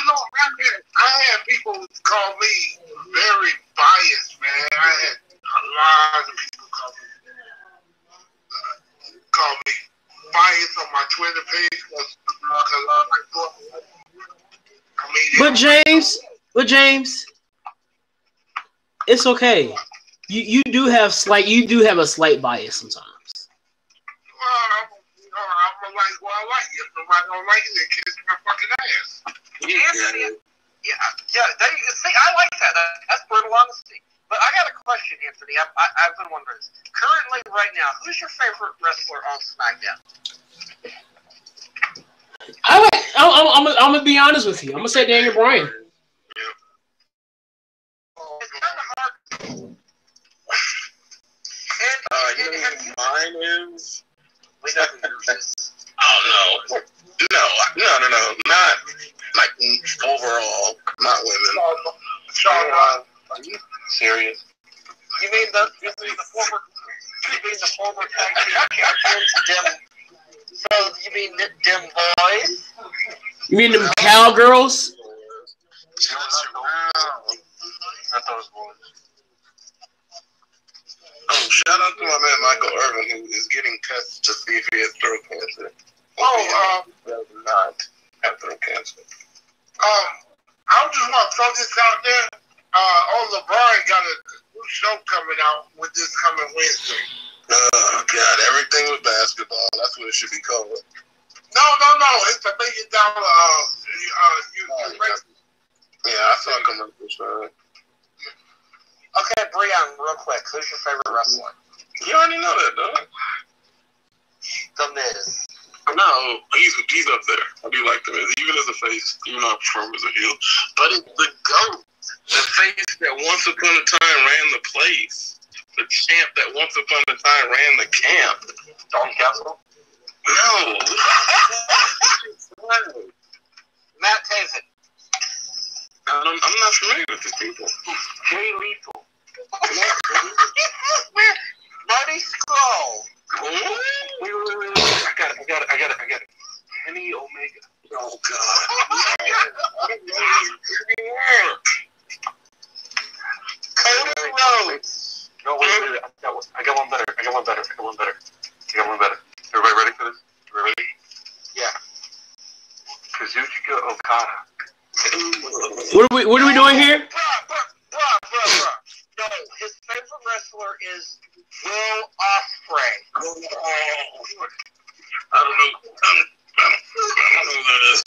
know. I had people call me very biased, man. I had a lot of people call me biased on my Twitter page because But James, it's okay. You do have a slight bias sometimes. Well, I'm like, well, I like it. If nobody don't like it, then kiss my fucking ass. Anthony, yeah. See, I like that. That's brutal honesty. But I got a question, Anthony. I've been wondering this. Currently, right now, who's your favorite wrestler on SmackDown? I'm gonna be honest with you. I'm gonna say Daniel Bryan. It's kind of hard. Mine is. We know who yours is. Oh no, not like overall, not women. Sean, Are you serious? You mean the former tag team champions, Dim? So you mean Dim Boys? You mean them cowgirls? Not those boys. Oh, shout out to my man Michael Irvin, who is getting tested to see if he has throat cancer. Does not have throat cancer. I just want to throw this out there. LeBron got a new show coming out with this coming Wednesday. Oh God, everything with basketball. That's what it should be called. No. It's $1 million. Yeah, I saw a commercial for it. Okay, Brian, real quick. Who's your favorite wrestler? You already know that, dog. The Miz. No, he's up there. I do like the Miz, even as a face, even though I prefer him as a heel. But it's the GOAT. The face that once upon a time ran the place. The champ that once upon a time ran the camp. Don Castle? No. Matt Taven. I'm not familiar with these people. Jay Lethal. Marty Scurll. Wait. I got it. Kenny Omega. Oh, God. Cody Rhodes. No, wait. I got one better. Everybody ready for this? Ready? Yeah. Kazuchika Okada. What are we doing here? Bruh. No, his favorite wrestler is Will Ospreay. I don't know who that is.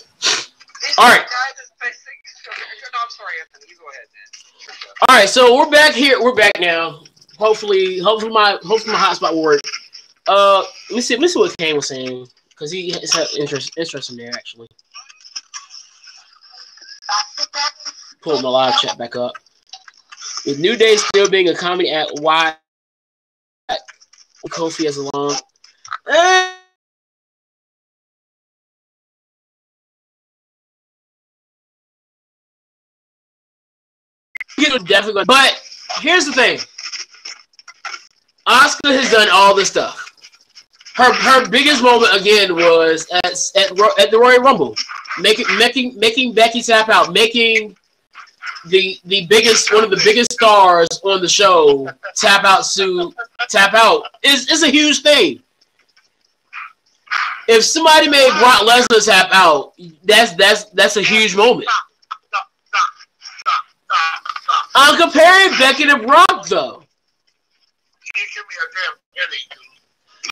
All right. No, I'm sorry, Anthony. You go ahead, man. All right, so we're back here. We're back now. Hopefully my hotspot will work. Let me see what Kane was saying because he has interest in there actually. Pull my live chat back up. With New Day still being a comedy at why Kofi as along. Definitely, but here's the thing. Asuka has done all this stuff. Her biggest moment again was at the Royal Rumble, making Becky tap out, making the biggest one of the biggest stars on the show tap out is a huge thing. If somebody made Brock Lesnar tap out, that's a huge moment. I'm comparing Becky to Brock though. You give me a damn headache, dude.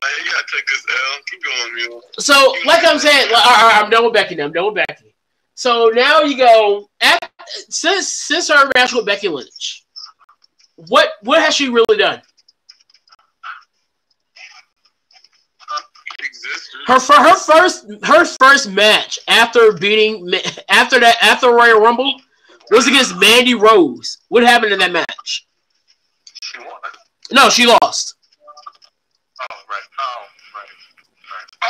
Man, you gotta take this L. Keep going, Mule. So, like I'm saying, I'm done with Becky now. So now you go since her match with Becky Lynch. What has she really done? Her first match after Royal Rumble was against Mandy Rose. What happened in that match? She won. No, she lost. Oh, right.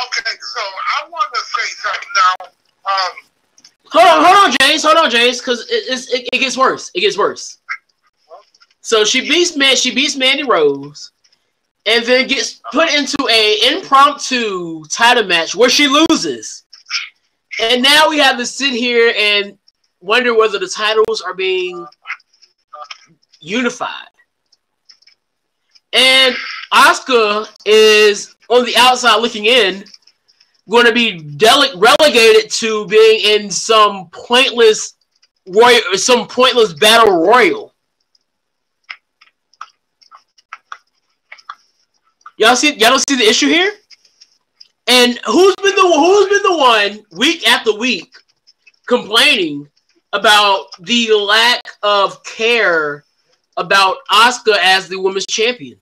Okay, so I want to say something now. Hold on, James, because it gets worse. It gets worse. So she beats Mandy Rose, and then gets put into a impromptu title match where she loses. And now we have to sit here and wonder whether the titles are being unified. And Asuka is on the outside looking in, going to be relegated to being in some pointless battle royal. Y'all don't see the issue here? And who's been the one week after week complaining about the lack of care about Asuka as the women's champion?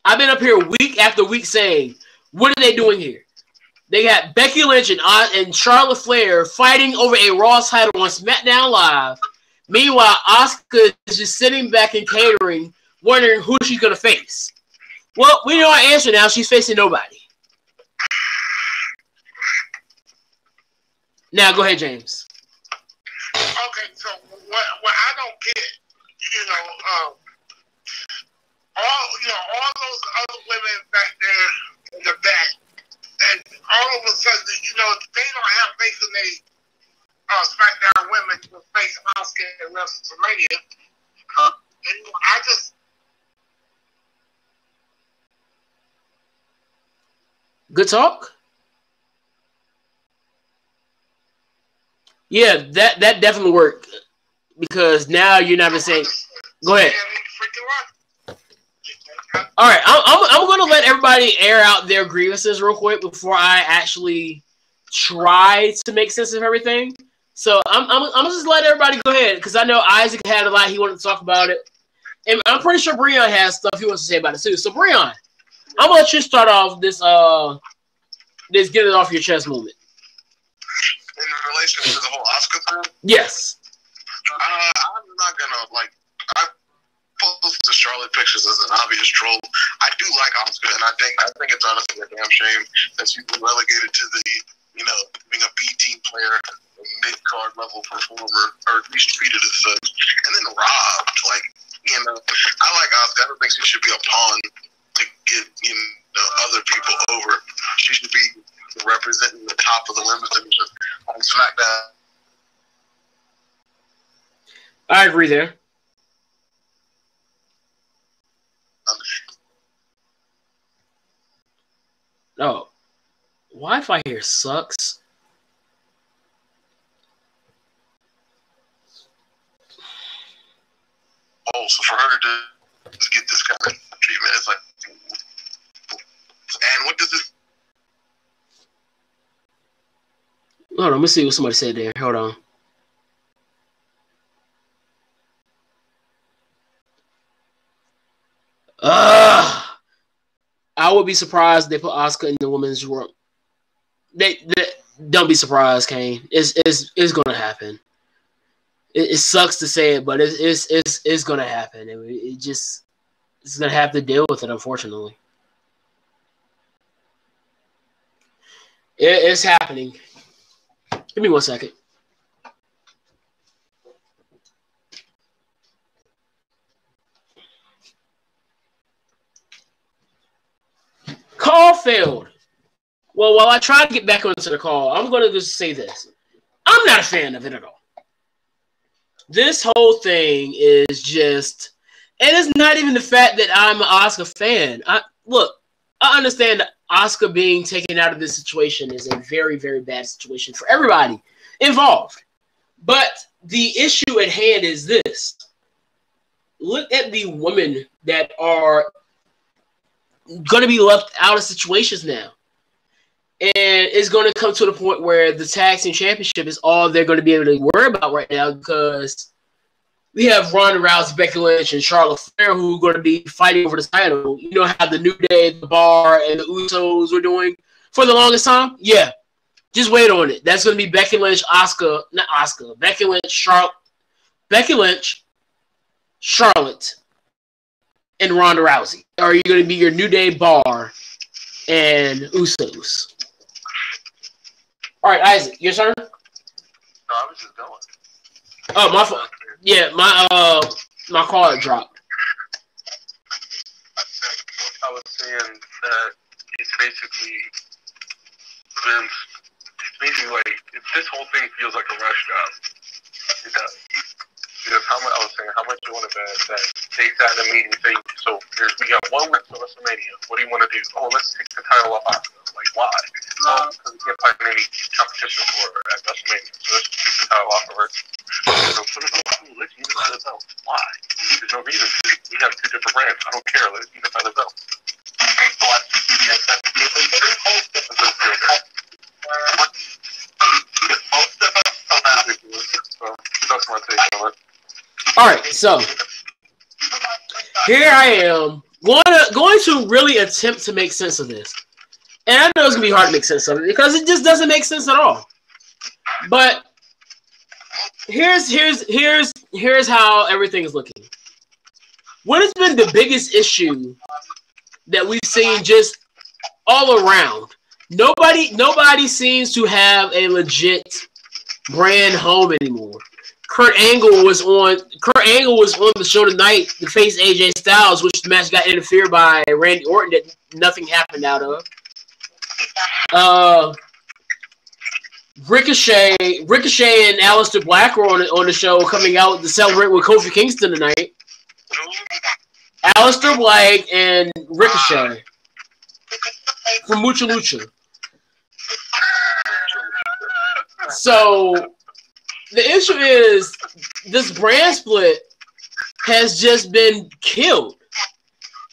I've been up here week after week saying, what are they doing here? They got Becky Lynch and Charlotte Flair fighting over a Raw title on SmackDown Live. Meanwhile, Asuka is just sitting back and catering, wondering who she's going to face. Well, we know our answer now. She's facing nobody. Now, go ahead, James. Okay, so what I don't get, all those other women back there in the back, and all of a sudden, they don't have faith in the SmackDown women to face Asuka at WrestleMania. And I just. Good talk? Yeah, that definitely worked. Because now you're not even saying. Go ahead. All right, I'm going to let everybody air out their grievances real quick before I actually try to make sense of everything. So I'm just let everybody go ahead because I know Isaac had a lot he wanted to talk about it, and I'm pretty sure Breon has stuff he wants to say about it too. So Breon, I'm gonna let you start off this get it off your chest moment. In relation to the whole Asuka thing? Yes. I'm not gonna I post the Charlotte pictures as an obvious troll. I do like Asuka, and I think it's honestly a damn shame that she's been relegated to the being a B team player, a mid card level performer, or at least treated as such, and then robbed. I like Asuka. I don't think she should be a pawn to get other people over. She should be representing the top of the women's division on SmackDown. I agree there. Oh, Wi-Fi here sucks. Oh, so for her to just get this kind of treatment, it's like, and what does this? Hold on, let me see what somebody said there. Hold on. I would be surprised if they put Asuka in the women's room. They don't be surprised, Kane. It's gonna happen. It sucks to say it, but it's gonna happen. It's gonna have to deal with it, unfortunately. It's happening. Give me 1 second. Call failed. Well, while I try to get back onto the call, I'm going to just say this. I'm not a fan of it at all. This whole thing is just, and it's not even the fact that I'm an Asuka fan. I understand that Asuka being taken out of this situation is a very, very bad situation for everybody involved. But the issue at hand is this. Look at the women that are going to be left out of situations now. And it's going to come to the point where the tag team championship is all they're going to be able to worry about right now because we have Ronda Rousey, Becky Lynch, and Charlotte Flair who are going to be fighting over the title. You know how the New Day, the Bar, and the Usos were doing for the longest time? Yeah. Just wait on it. That's going to be Becky Lynch, Becky Lynch, Charlotte, and Ronda Rousey. Are you going to be your New Day, Bar, and Usos? All right, Isaac, your turn. No, I was just going. Oh, my fault. Yeah, my card dropped. I was saying that it's basically Vince basically like this whole thing feels like a rush job. It does. Because I was saying, how much you want to bet that they sat in a meeting and say, so we got 1 week to WrestleMania. What do you want to do? Oh, let's take the title off Asuka. Like, why? Because we can't find any competition for her at WrestleMania. So let's take the title off of her. So put it on. Let's unify the belt. Why? There's no reason to. We have 2 different brands. I don't care. Let's unify the belt. That's my take on it. All right, so here I am going to really attempt to make sense of this, and I know it's gonna be hard to make sense of it because it just doesn't make sense at all. But here's how everything is looking. What has been the biggest issue that we've seen just all around? Nobody seems to have a legit brand home anymore. Kurt Angle was on the show tonight to face AJ Styles, which the match got interfered by Randy Orton that nothing happened out of. Ricochet and Aleister Black were on the show coming out to celebrate with Kofi Kingston tonight. Aleister Black and Ricochet from Mucha Lucha. So the issue is this brand split has just been killed.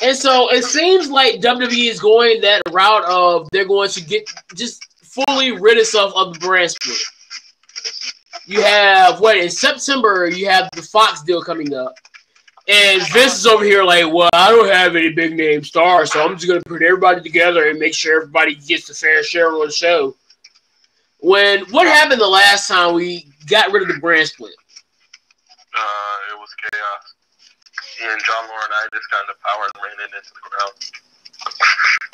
And so it seems like WWE is going that route of they're going to get just fully rid itself of the brand split. You have, in September, you have the Fox deal coming up. And Vince is over here like, well, I don't have any big name stars, so I'm just going to put everybody together and make sure everybody gets a fair share on the show. What happened the last time we got rid of the brand split? It was chaos. And John Laurinaitis and I just got into power and ran it into the ground.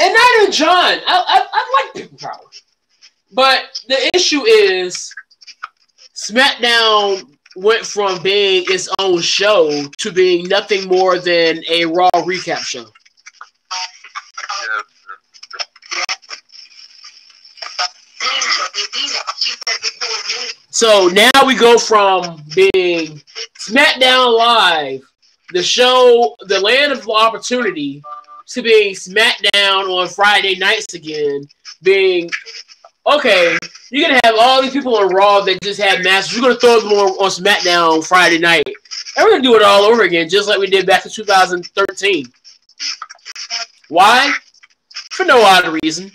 And not even John. I like Big Power. But the issue is SmackDown went from being its own show to being nothing more than a Raw recap show. So now we go from being SmackDown Live, the show, the land of opportunity, to being SmackDown on Friday nights again, being, okay, you're going to have all these people on Raw that just have matches. We're going to throw them on SmackDown Friday night. And we're going to do it all over again, just like we did back in 2013. Why? For no odd reason.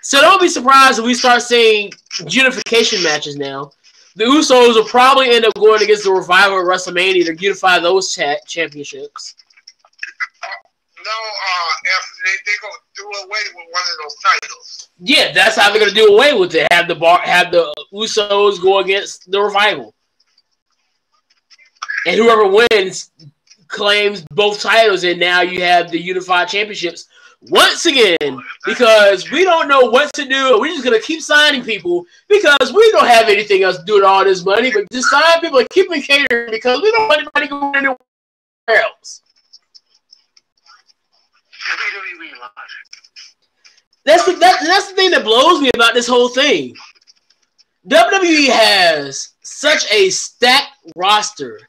So don't be surprised if we start seeing unification matches now. The Usos will probably end up going against the Revival at WrestleMania to unify those championships. No, they're going to do away with one of those titles. Yeah, that's how they're going to do away with it. Have the Usos go against the Revival. And whoever wins claims both titles, and now you have the unified championships once again, because we don't know what to do. We're just going to keep signing people because we don't have anything else to do with all this money, but just sign people and keep them catering because we don't want anybody going anywhere else. WWE logic. That's the thing that blows me about this whole thing. WWE has such a stacked roster,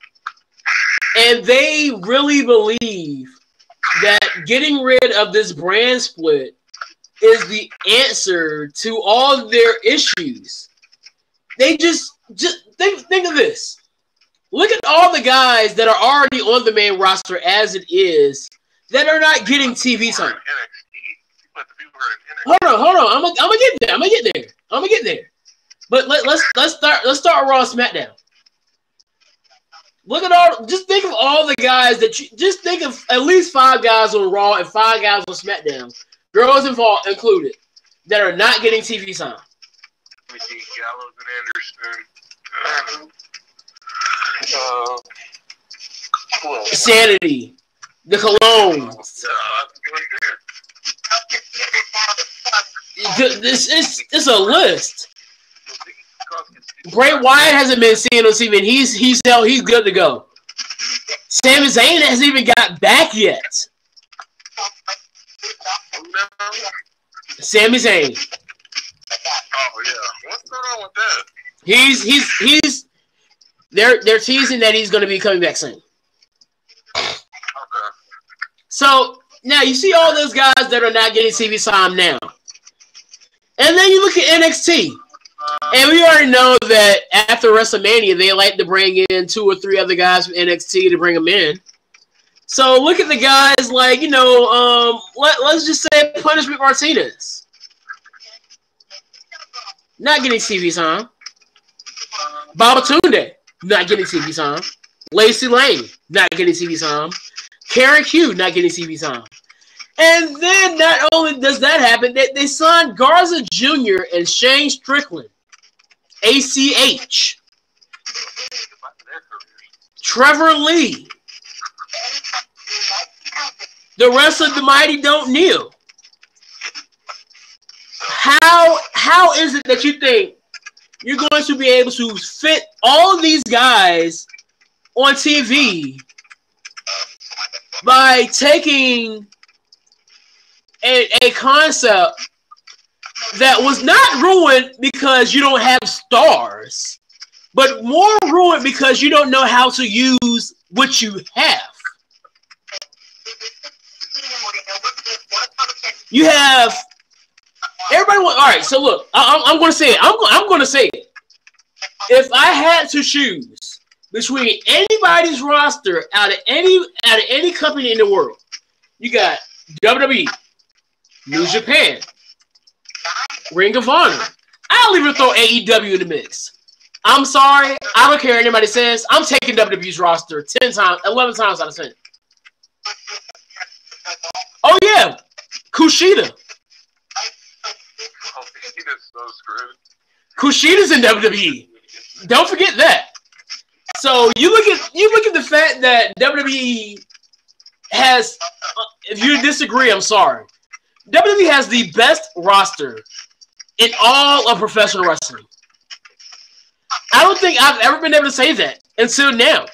and they really believe that getting rid of this brand split is the answer to all their issues. They just think of this. Look at all the guys that are already on the main roster as it is that are not getting TV time. Hold on. I'm gonna get there. But let's start Raw and SmackDown. Look at all. Just think of all the guys that you. Just think of at least 5 guys on Raw and 5 guys on SmackDown, girls involved included, that are not getting TV time. Let me see, Gallows and Anderson. Sanity, the Colognes. It's a list. Bray Wyatt hasn't been seen on TV, and he's good to go. Sami Zayn hasn't even got back yet. Sami Zayn. Oh yeah, what's going on with that? He's they're teasing that he's going to be coming back soon. Okay. So now you see all those guys that are not getting TV time now, and then you look at NXT, and we already know that after WrestleMania they like to bring in 2 or 3 other guys from NXT to bring them in. So look at the guys like, you know, let's just say Punishment Martinez. Not getting TV time. Babatunde, not getting TV time. Lacey Lane, not getting TV time. Karen Q, not getting TV time. And then not only does that happen, they signed Garza Jr. and Shane Strickland. ACH. Trevor Lee. The rest of the mighty don't kneel. How is it that you think you're going to be able to fit all of these guys on TV by taking a concept that was not ruined because you don't have stars, but more ruined because you don't know how to use what you have? You have everybody. All right, so look, I'm going to say it. I'm going to say it. If I had to choose between anybody's roster out of any company in the world, you got WWE, New Japan, Ring of Honor. I'll even throw AEW in the mix. I'm sorry, I don't care what anybody says. I'm taking WWE's roster 10 times, 11 times out of 10. Oh yeah, Kushida. So screwed. Kushida's in WWE. Don't forget that. So you look at the fact that WWE has. If you disagree, I'm sorry. WWE has the best roster in all of professional wrestling. I don't think I've ever been able to say that until now.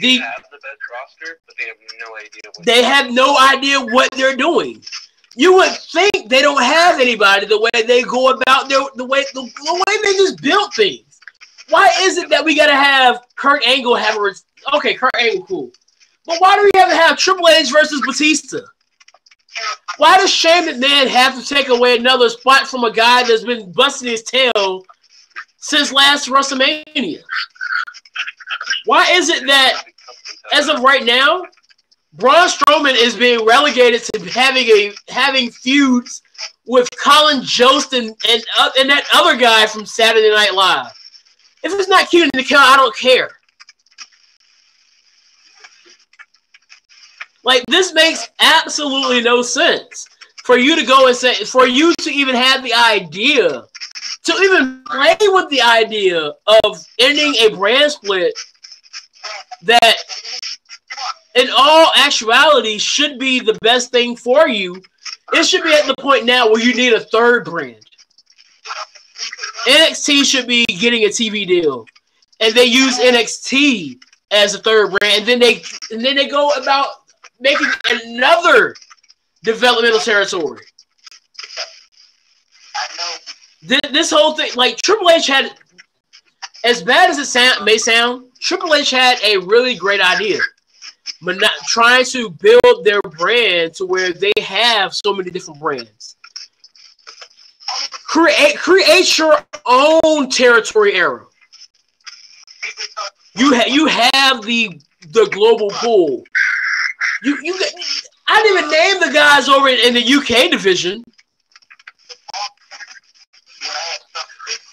They have the best roster, but they have no idea. They have no idea what they're doing. You would think they don't have anybody the way they go about the way they just built things. Why is it that we gotta have Kurt Angle have a okay, Kurt Angle cool, but why do we have to have Triple H versus Batista? Why does Shane McMahon have to take away another spot from a guy that's been busting his tail since last WrestleMania? Why is it that as of right now, Braun Strowman is being relegated to having feuds with Colin Jost and that other guy from Saturday Night Live? If it's not Keenan McKell, I don't care. Like, this makes absolutely no sense for you to go and say, for you to even have the idea, to even play with the idea of ending a brand split that in all actuality should be the best thing for you. It should be at the point now where you need a third brand. NXT should be getting a TV deal, and they use NXT as a third brand, and then they go about making another developmental territory. This whole thing, like Triple H had, as bad as it may sound, Triple H had a really great idea, but not trying to build their brand to where they have so many different brands. Create your own territory era. You have the global pool. I didn't even name the guys over in the UK division.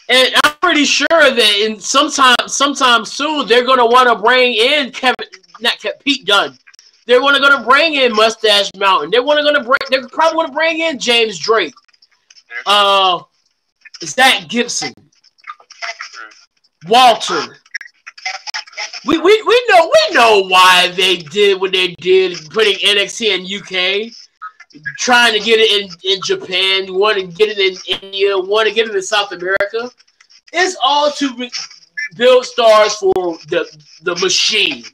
And I'm pretty sure that in sometime soon they're going to want to bring in Pete Dunne. They're going to bring in Mustache Mountain. They're probably going to bring in James Drake. Zach Gibson. Walter. We know why they did what they did, putting NXT in UK, trying to get it in Japan, want to get it in India, want to get it in South America. It's all to build stars for the machine.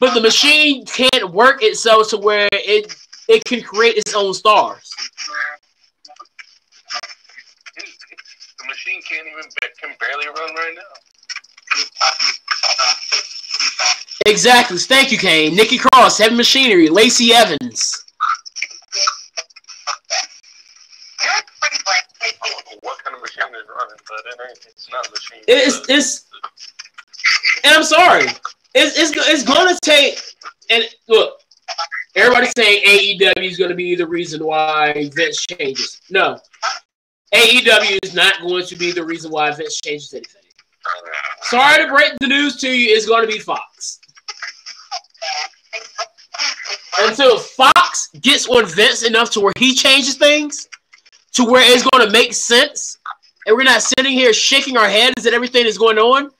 But the machine can't work itself to where it can create its own stars. Machine can barely run right now. Exactly. Thank you, Kane. Nikki Cross, Heavy Machinery, Lacey Evans. I don't know what kind of machine is running, but it's not a machine. It's and I'm sorry. It's going to take, and look, everybody's saying AEW is going to be the reason why Vince changes. No. AEW is not going to be the reason why Vince changes anything. Sorry to break the news to you, it's going to be Fox. Until Fox gets on Vince enough to where he changes things, to where it's going to make sense, and we're not sitting here shaking our heads at everything that's going on,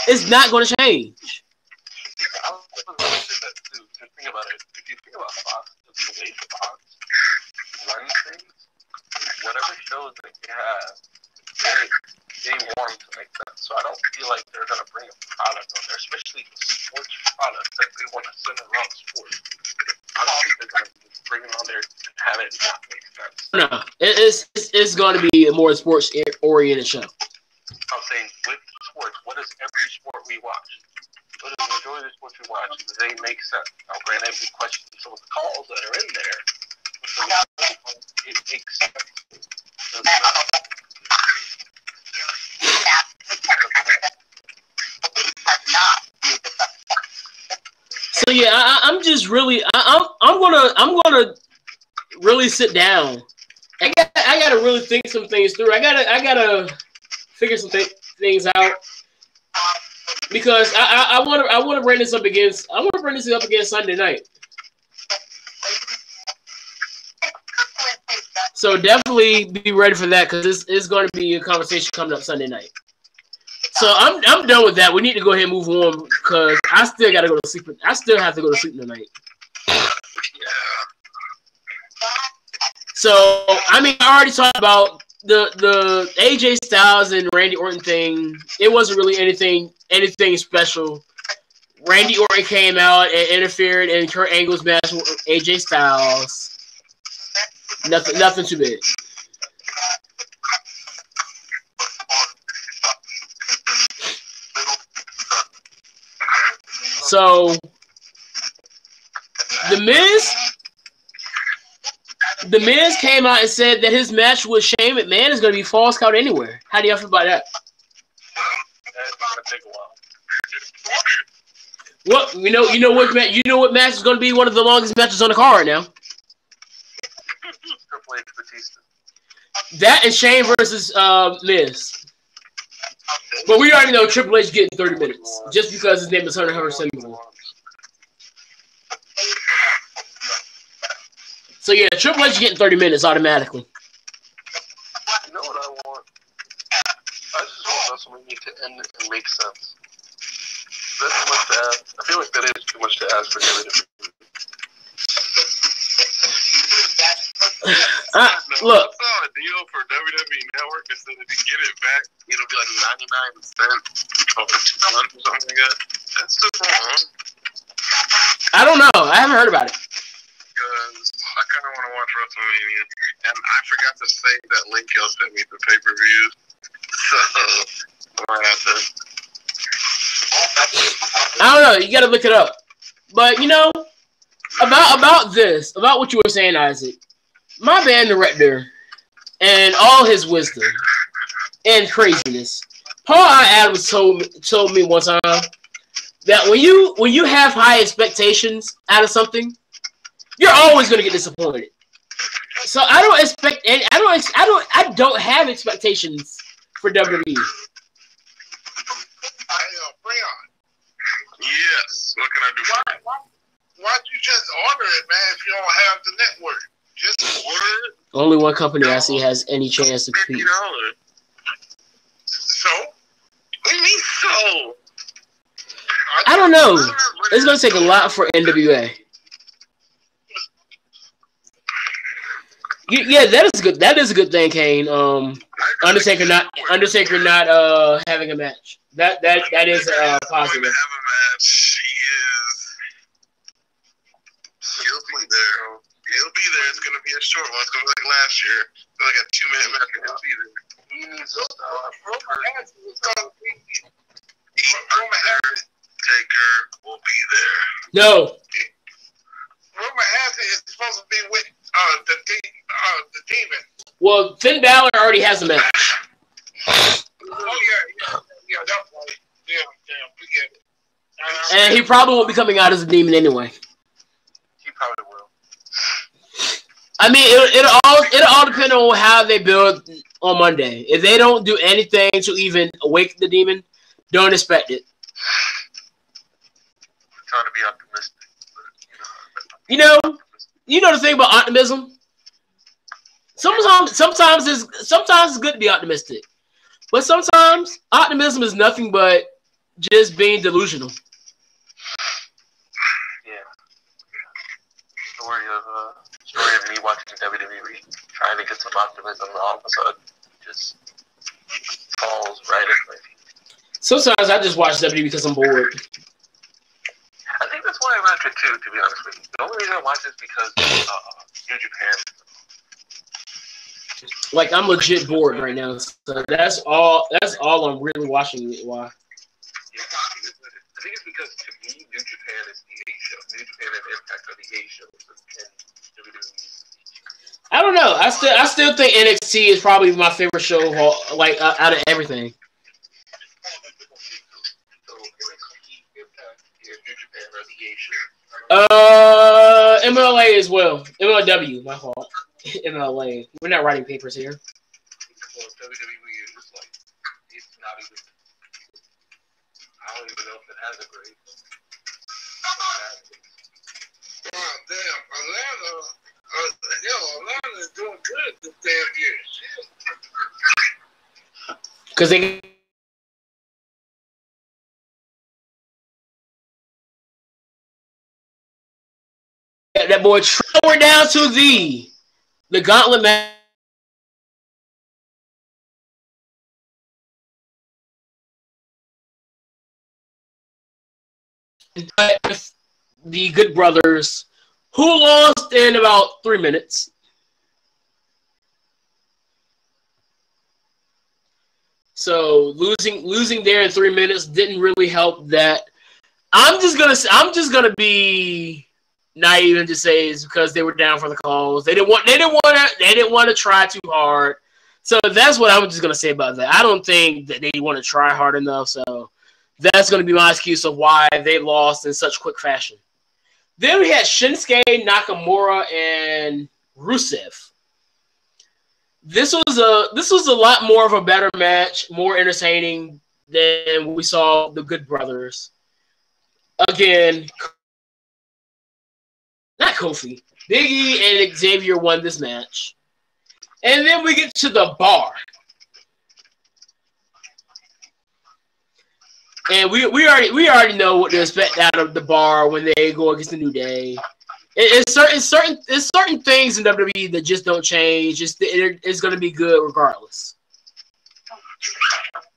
it's not going to change. I was going to say that too. Just think about it. If you think about Fox, it's the way Fox runs things, whatever shows that you have, they want to make sense. So I don't feel like they're going to bring a product on there, especially a sports product that they want to center around sports. I don't think they're going to bring it on there and have it not make sense. No, it's going to be a more sports-oriented show. I'm saying with sports, what is every sport we watch? What is the majority of the sports we watch? Do they make sense? Now, granted, we question some of the calls that are in there, but it makes sense. So yeah, I'm just really I'm gonna really sit down. I gotta really think some things through. I gotta figure some things out because I want to bring this up against Sunday night. So definitely be ready for that because it's going to be a conversation coming up Sunday night. So I'm done with that. We need to go ahead and move on because I still got to go to sleep. I still have to go to sleep tonight. So I mean, I already talked about the AJ Styles and Randy Orton thing. It wasn't really anything special. Randy Orton came out and interfered in Kurt Angle's match with AJ Styles. Nothing too big. So the Miz came out and said that his match with Shane McMahon is going to be false count anywhere. How do y'all feel about that? It's going to take a while. Well, you know what match is going to be one of the longest matches on the card now. Triple H Batista. That and Shane versus Miz. But we already know Triple H getting 30 minutes just because his name is Hunter Hearst Helmsley. So yeah, Triple H getting 30 minutes automatically. You know what I want? I just want WrestleMania to end and make sense. That's too much to ask. I feel like that is too much to ask for WWE. Look. I saw a deal for WWE Network instead of to get it back, it'll be like 99 cents or 2 months or something like that. That's still wrong. I don't know. I haven't heard about it. Because I kind of want to watch WrestleMania, and I forgot to save that link y'all sent me for pay-per-view. So I might have to. I don't know. You got to look it up. But about what you were saying, Isaac. My band director and all his wisdom and craziness, Paul I. Adams told me one time that when you have high expectations out of something, you're always going to get disappointed. So I don't expect any. I don't have expectations for WWE. Yes. What can I do for you? Why'd you just order it, man, if you don't have the network? Just order it. Only one company I see has any chance to compete. $50. So? What do you mean so? I don't know. It's going to take a lot for NWA. Yeah, that is a good thing, Kane. Undertaker not having a match. That is positive. Have a match. He'll be there. He'll be there. It's gonna be a short one. It's gonna be like last year. Like a 2-minute match. He'll be there. he needs to stop. Taker will be there. No. Rumor has it is supposed to be with the Demon. Well, Finn Balor already has a match. Oh yeah, that's right. Yeah, forget it. And he probably won't be coming out as a demon anyway. He probably will. I mean, it'll all depend on how they build on Monday. If they don't do anything to even awake the demon, don't expect it. I'm trying to be optimistic. You know the thing about optimism. Sometimes it's good to be optimistic, but sometimes optimism is nothing but just being delusional. Yeah. Story of me watching WWE, trying to get some optimism, and all of a sudden just falls right at my feet. Sometimes I just watch WWE because I'm bored. I think that's why I watch it too, to be honest with you. The only reason I watch it is because New Japan. Like, I'm legit bored right now, so that's all I'm really watching it. Why? Yeah, I think it's because to me, New Japan is the A show. New Japan and Impact are the A shows, and WWE. I don't know. I still think NXT is probably my favorite show, like out of everything. So NXT, Impact, and New Japan are the A show. MLA as well. MLW, my fault. MLA. We're not writing papers here. Well, WWE is like, it's not even. I don't even know if it has a grade. Oh, damn, Atlanta is doing good this damn year. Because they that boy Trevor down to the gauntlet match. The Good Brothers, who lost in about 3 minutes. So losing there in 3 minutes didn't really help that. I'm just gonna be naive and just say it's because they were down for the cause. They didn't want to try too hard. So that's what I'm just gonna say about that. I don't think that they want to try hard enough. So that's gonna be my excuse of why they lost in such quick fashion. Then we had Shinsuke Nakamura and Rusev. This was a lot more of a better match, more entertaining than we saw the Good Brothers. Again, not Kofi. Big E and Xavier won this match. And then we get to the bar. And we already know what to expect out of the bar when they go against the New Day. It's certain things in WWE that just don't change. It's going to be good regardless.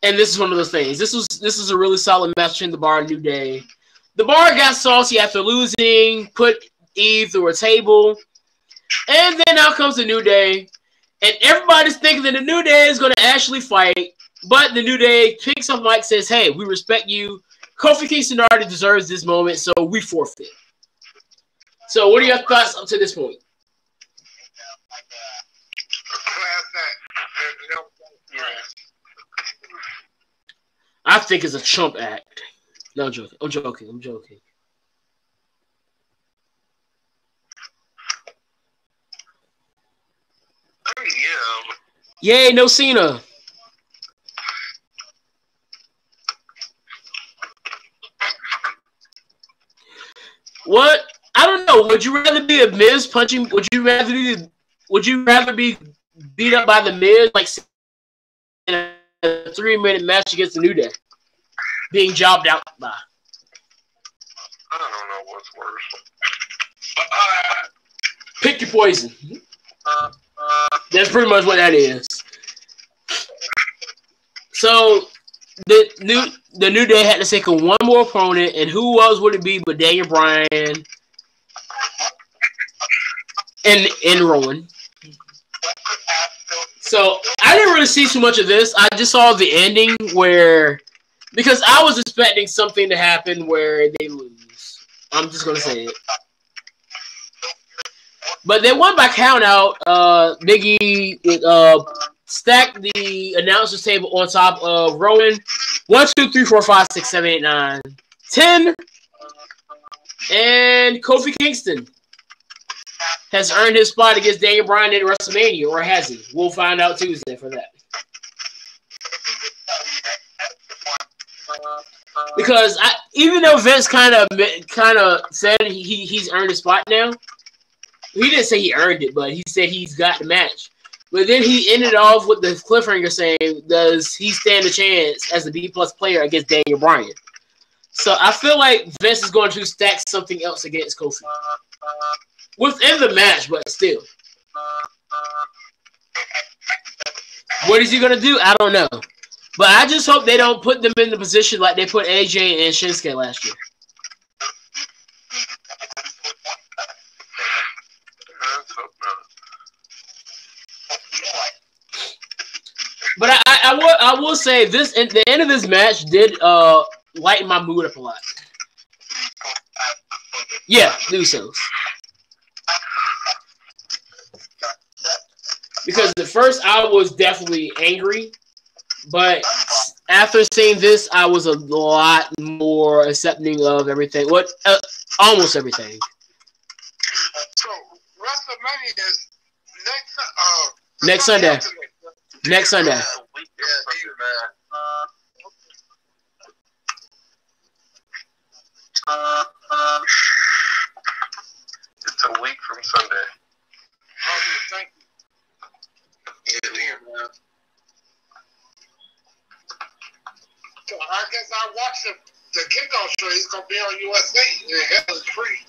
And this is one of those things. This was a really solid match in the bar, New Day. The bar got saucy after losing, put Eve through a table, and then out comes the New Day, and everybody's thinking that the New Day is going to actually fight, but the New Day picks up Mike, says, "Hey, we respect you. Kofi Kingston already deserves this moment, so we forfeit." So, what are your thoughts up to this point? I think it's a chump act. No, I'm joking. I'm joking. Yay, no Cena. What? I don't know. Would you rather be a Miz punching? Would you rather be beat up by the Miz like in a 3-minute match against the New Day, being jobbed out by? I don't know what's worse. Pick your poison. That's pretty much what that is. So the New Day had to take one more opponent, and who else would it be but Daniel Bryan and Rowan? So I I didn't really see too much of this. I just saw the ending where, because I was expecting something to happen where they lose. I'm just gonna say it. But they won by count out. Biggie stacked the announcers table on top of Rowan. 1, 2, 3, 4, 5, 6, 7, 8, 9, 10. And Kofi Kingston has earned his spot against Daniel Bryan at WrestleMania, or has he? We'll find out Tuesday for that. Because even though Vince kind of said he's earned his spot now, he didn't say he earned it, but he said he's got the match. But then he ended off with the cliffhanger saying, does he stand a chance as a B-plus player against Daniel Bryan? So I feel like Vince is going to stack something else against Kofi. Within the match, but still. What is he going to do? I don't know. But I just hope they don't put them in the position like they put AJ and Shinsuke last year. But I will say this: at the end of this match did lighten my mood up a lot. Yeah, do so. Because at first I was definitely angry, but after seeing this, I was a lot more accepting of everything. Almost everything. So WrestleMania is next Sunday. Next Sunday. It's a week from Sunday. Thank you. So I guess I watched the kickoff show. He's gonna be on USA. Yeah, hell is free.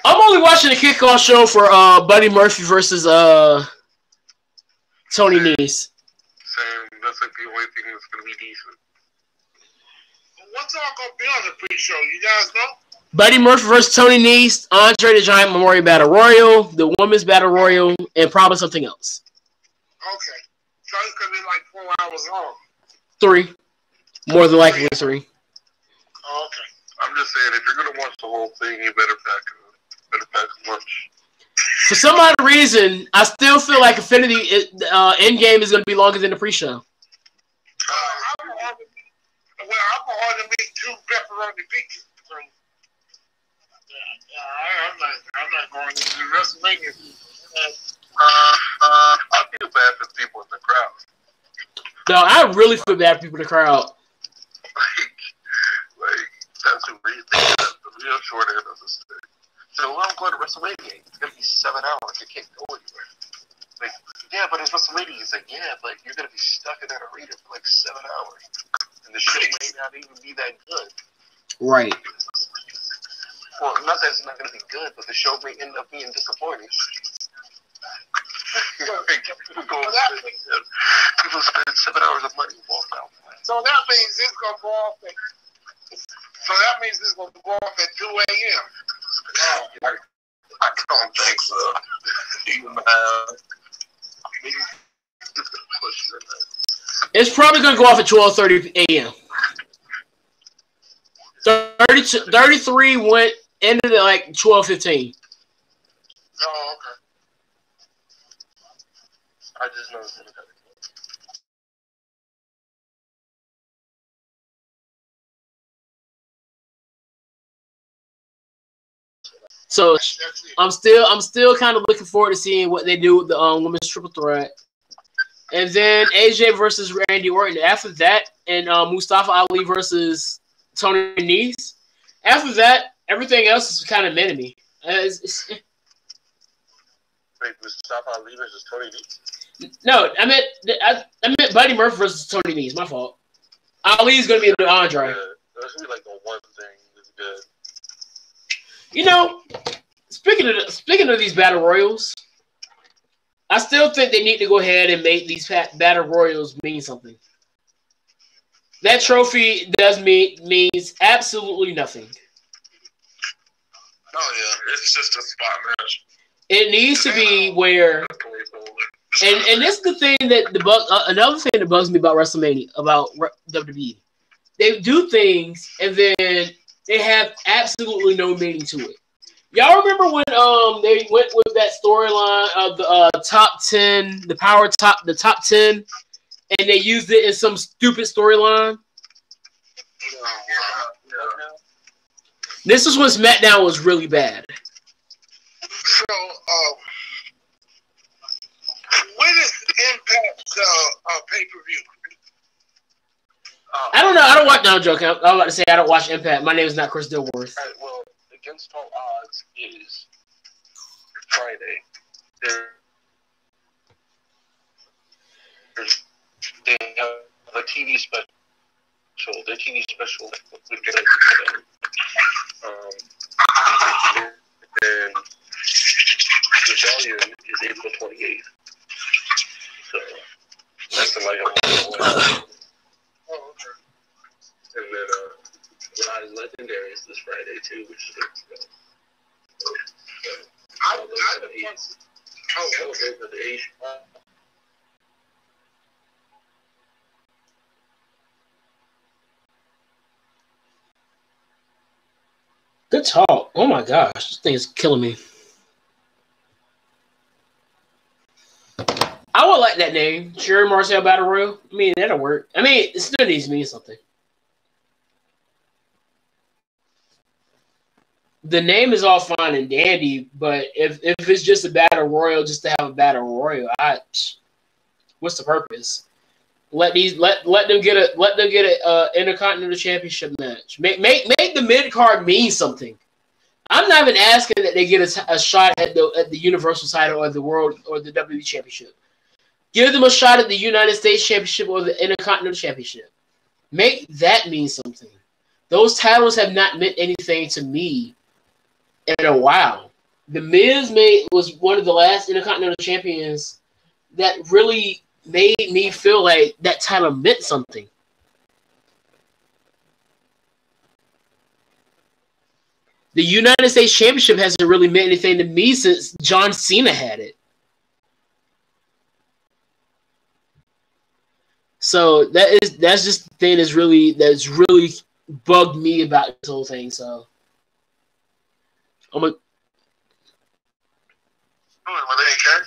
I'm only watching the kickoff show for Buddy Murphy versus Tony Nese. Same. That's like the only thing that's gonna be decent. What's all gonna be on the pre-show? You guys know? Buddy Murphy versus Tony Nese, Andre the Giant Memorial Battle Royal, the Women's Battle Royal, and probably something else. Okay. So it's gonna be like 4 hours long. 3. More than likely 3. Oh, okay. I'm just saying, if you're gonna watch the whole thing, you better pack a lunch. For some odd reason, I still feel like Infinity Endgame is going to be longer than the pre-show. I'm gonna order me 2 pepperoni pizzas. So, I'm not going to the WrestleMania. I feel bad for the people in the crowd. No, I really feel bad for people in the crowd. Like that's the real short end of the stick. So when I'm going to WrestleMania, it's gonna be 7 hours. You can't go anywhere. Like, yeah, but it's WrestleMania. He's like, yeah, but you're gonna be stuck in that arena for like 7 hours, and the show may not even be that good. Right. Well, not that it's not gonna be good, but the show may end up being disappointing. People spend 7 hours of money and walk out. So that means it's gonna go off at. So that means it's gonna go off at 2 a.m. I don't think so. Even It's probably going to go off at 12:30 a.m. 33 ended at like 12:15. Oh, okay. I just know it's gonna happen. So I'm still kind of looking forward to seeing what they do with the women's triple threat, and then AJ versus Randy Orton. After that, and Mustafa Ali versus Tony Nese. After that, everything else is kind of mini. Wait, Mustafa Ali versus Tony Nese? No, I meant Buddy Murphy versus Tony Nese. My fault. Ali's gonna be the Andre. Yeah, that's gonna be like the one thing that's good. You know, speaking of these battle royals, I still think they need to go ahead and make these battle royals mean something. That trophy means absolutely nothing. Oh yeah, it's just a spot match. It needs to be where, and this is the thing that another thing that bugs me about WrestleMania, about WWE. They do things and then they have absolutely no meaning to it. Y'all remember when they went with that storyline of the top 10, the top 10, and they used it in some stupid storyline? This is when SmackDown was really bad. So, when is Impact pay-per-view? I don't know. I don't watch. No, I'm joking. I'm about to say I don't watch Impact. My name is not Chris Dilworth. All right, well, Against All Odds is Friday. They have a TV special. Their TV special. And Rebellion is April 28th. So that's the light up. Oh, okay. And then Rise Legendary is this Friday too, which is good. Good talk. Oh my gosh, this thing is killing me. I would like that name, Sherry Marcel Battle Royal. I mean, that'll work. I mean, it still needs to mean something. The name is all fine and dandy, but if it's just a battle royal, just to have a battle royal, what's the purpose? Let them get a Intercontinental Championship match. Make the mid card mean something. I'm not even asking that they get a shot at the Universal title or the World or the WWE Championship. Give them a shot at the United States Championship or the Intercontinental Championship. Make that mean something. Those titles have not meant anything to me in a while. The Miz was one of the last Intercontinental champions that really made me feel like that title meant something. The United States Championship hasn't really meant anything to me since John Cena had it. So that's just the thing that's really bugged me about this whole thing. So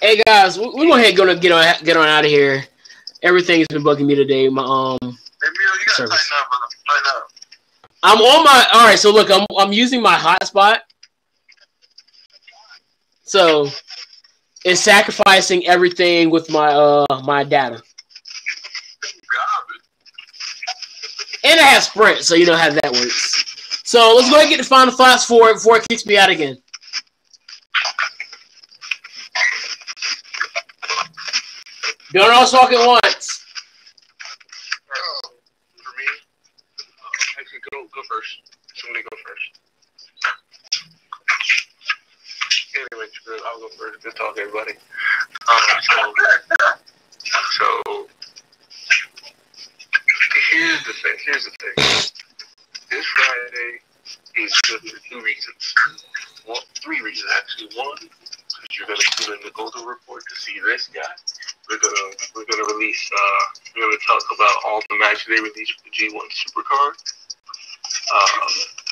hey guys, we're going ahead and get on out of here. Everything's been bugging me today. My service. I'm on my all right. So look, I'm using my hotspot. So it's sacrificing everything with my my data. And I have Sprint, so you know how that works. So let's go ahead and get the final thoughts for it before it kicks me out again. Don't all talk at once. For me, actually, go first. Somebody go first. Anyway, I'll go first. Good talk, everybody. So here's the thing. This Friday is good for 2 reasons. Well, 3 reasons actually. One, because you're gonna tune in the Golden Report to see this guy. We're gonna release. We're gonna talk about all the matches they released for the G1 Supercard.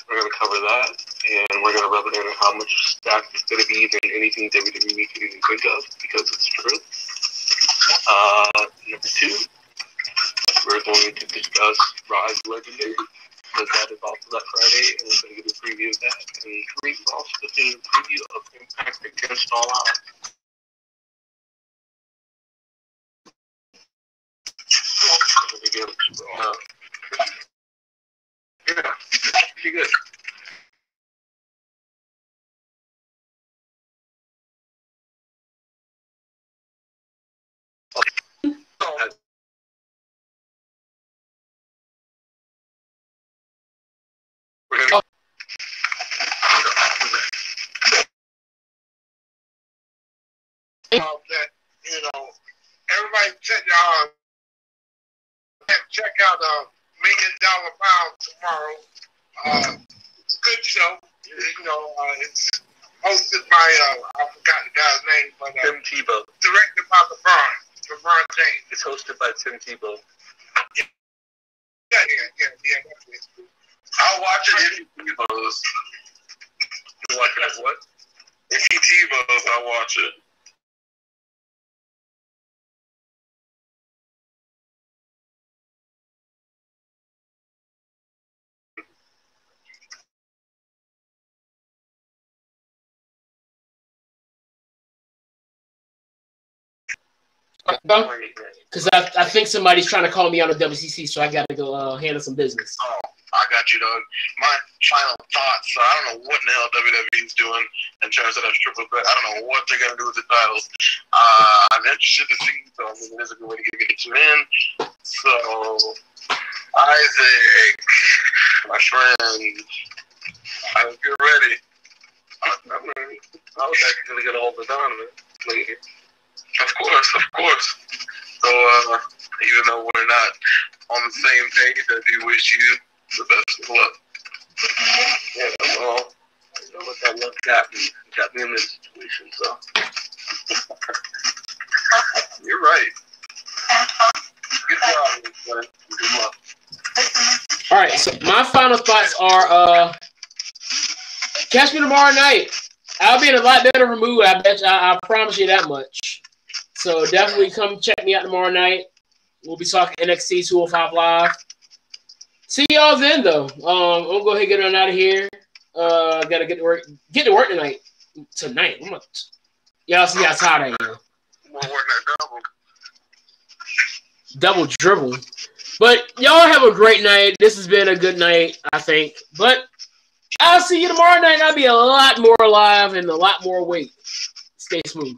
We're gonna cover that, and we're gonna rub it in on how much staff is gonna be than anything WWE can even think of, because it's true. Number 2, we're going to discuss Rise Legendary, because that is also that Friday, and we're going to give a preview of that. And 3, we're also doing a preview of Impact Against All Odds. Yeah, she good. That, you know, everybody check out $1 Million Pound tomorrow. It's a good show. You know, it's hosted by I forgot the guy's name, but Tim Tebow. directed by LeBron James. It's hosted by Tim Tebow. Yeah. That's it. I'll watch it if he Tebows. You watch that what? If he Tebows, I'll watch it. Because I think somebody's trying to call me on the WCC, so I got to go handle some business. Oh, I got you, dog. My final thoughts. I don't know what the hell WWE's doing in terms of that triple threat. I don't know what they're gonna do with the titles. I'm interested to see. So I think it is a good way to get you in. So, Isaac, my friend, I hope you're ready. I was actually going to get a hold of Donovan later. Of course. So, even though we're not on the same page, I do wish you the best of luck. Yeah, well, you know what that luck got me in this situation, so. You're right. Good job, man. Good luck. All right, so my final thoughts are catch me tomorrow night. I'll be in a lot better of a mood, I bet you. I promise you that much. So definitely come check me out tomorrow night. We'll be talking NXT 205 Live. See y'all then, though. I'm gonna go ahead and get on out of here. Gotta get to work. Get to work tonight. Y'all see how tired I am. I'm gonna work that Double dribble. But y'all have a great night. This has been a good night, I think. But I'll see you tomorrow night. I'll be a lot more alive and a lot more awake. Stay smooth.